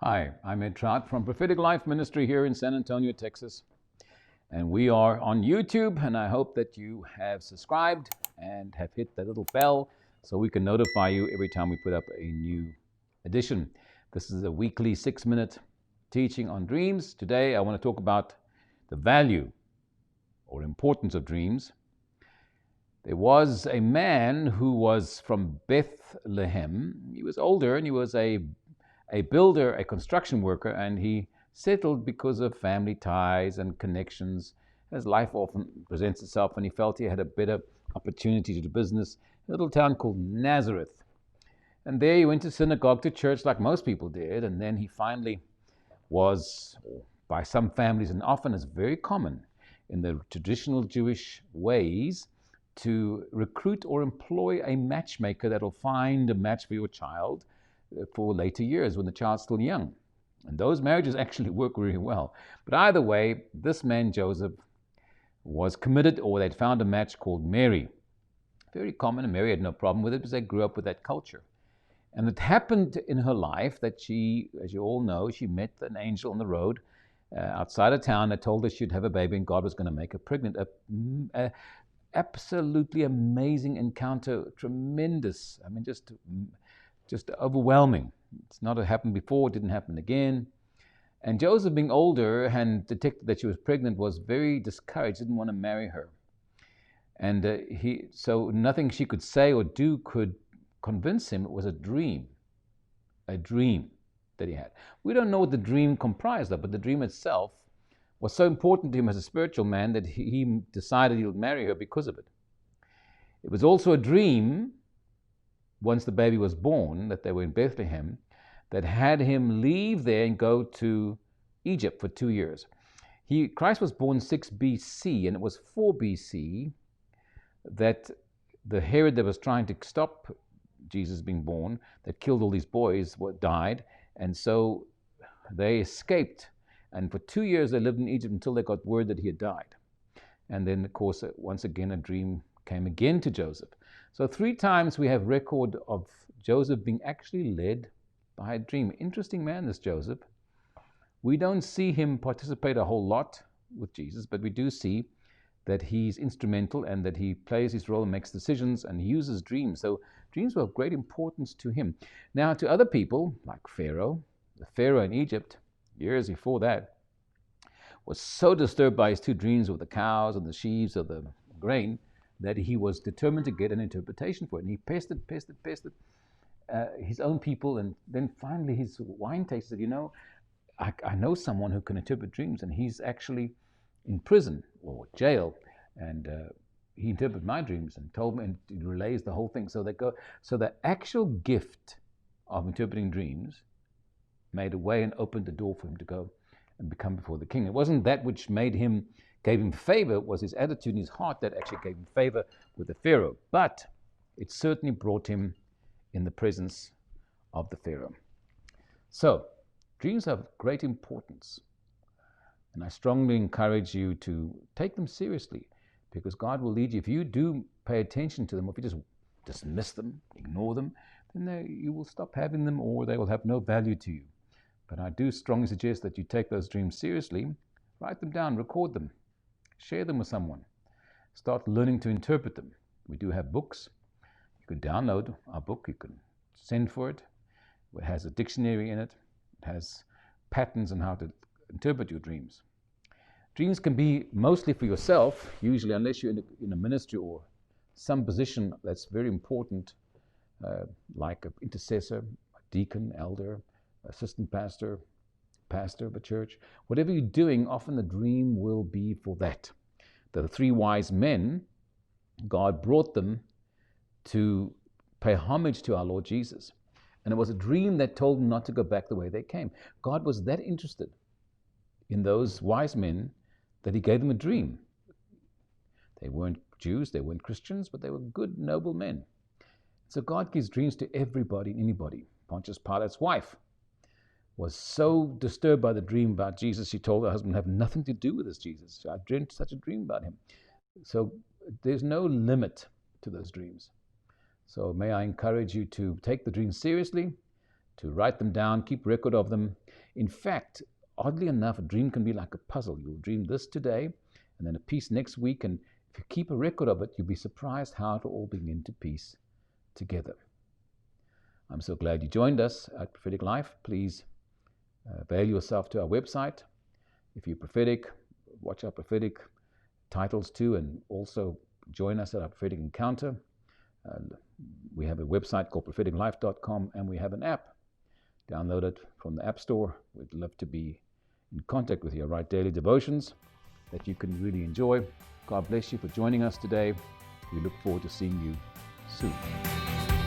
Hi, I'm Ed Trout from Prophetic Life Ministry here in San Antonio, Texas. And we are on YouTube, and I hope that you have subscribed and have hit that little bell so we can notify you every time we put up a new edition. This is a weekly 6-minute teaching on dreams. Today I want to talk about the value or importance of dreams. There was a man who was from Bethlehem. He was older and he was a builder, a construction worker, and he settled because of family ties and connections, as life often presents itself, and he felt he had a better opportunity to do business in a little town called Nazareth. And there he went to synagogue, to church, like most people did, and then he finally was, by some families, and often is very common in the traditional Jewish ways, to recruit or employ a matchmaker that will find a match for your child for later years when the child's still young. And those marriages actually work really well. But either way, this man Joseph was committed, or they'd found a match called Mary. Very common, and Mary had no problem with it because they grew up with that culture. And it happened in her life that she, as you all know, she met an angel on the road outside of town that told her she'd have a baby and God was going to make her pregnant. A absolutely amazing encounter, tremendous. I mean, just overwhelming. It's not happened before, it didn't happen again. And Joseph, being older and detected that she was pregnant, was very discouraged, didn't want to marry her. And so nothing she could say or do could convince him it was a dream that he had. We don't know what the dream comprised of, but the dream itself was so important to him as a spiritual man that he decided he would marry her because of it. It was also a dream, once the baby was born, that they were in Bethlehem, that had him leave there and go to Egypt for 2 years. Christ was born 6 BC, and it was 4 BC that the Herod that was trying to stop Jesus being born, that killed all these boys, died, and so they escaped. And for 2 years they lived in Egypt until they got word that he had died. And then, of course, once again a dream came again to Joseph. So 3 times we have record of Joseph being actually led by a dream. Interesting man, this Joseph. We don't see him participate a whole lot with Jesus, but we do see that he's instrumental and that he plays his role and makes decisions and uses dreams. So dreams were of great importance to him. Now, to other people, like Pharaoh, the Pharaoh in Egypt, years before that, was so disturbed by his 2 dreams of the cows and the sheaves of the grain that he was determined to get an interpretation for it. And he pestered his own people. And then finally his wine taster said, I know someone who can interpret dreams, and he's actually in prison or jail. And he interpreted my dreams and told me, and he relays the whole thing. So the actual gift of interpreting dreams made a way and opened the door for him to go and become before the king. It wasn't that which gave him favor, was his attitude in his heart that actually gave him favor with the Pharaoh. But it certainly brought him in the presence of the Pharaoh. So, dreams have great importance. And I strongly encourage you to take them seriously, because God will lead you. If you do pay attention to them, or if you just dismiss them, ignore them, then you will stop having them, or they will have no value to you. But I do strongly suggest that you take those dreams seriously, write them down, record them, share them with someone. Start learning to interpret them. We do have books. You can download our book. You can send for it. It has a dictionary in it. It has patterns on how to interpret your dreams. Dreams can be mostly for yourself, usually, unless you're in a ministry or some position that's very important, like an intercessor, a deacon, elder, assistant pastor, pastor of a church. Whatever you're doing, often the dream will be for that. The 3 wise men, God brought them to pay homage to our Lord Jesus. And it was a dream that told them not to go back the way they came. God was that interested in those wise men that he gave them a dream. They weren't Jews, they weren't Christians, but they were good, noble men. So God gives dreams to everybody and anybody. Pontius Pilate's wife was so disturbed by the dream about Jesus, she told her husband, have nothing to do with this Jesus. I dreamt such a dream about him. So there's no limit to those dreams. So may I encourage you to take the dreams seriously, to write them down, keep record of them, In fact, oddly enough, a dream can be like a puzzle. You'll dream this today, and then a piece next week, and if you keep a record of it, you'll be surprised how it'll all begin to piece together. I'm so glad you joined us at Prophetic Life. Please avail yourself to our website. If you're prophetic, watch our prophetic titles too, and also join us at our prophetic encounter. We have a website called propheticlife.com, and we have an app. Download it from the App Store. We'd love to be in contact with you. Write daily devotions that you can really enjoy. God bless you for joining us today. We look forward to seeing you soon.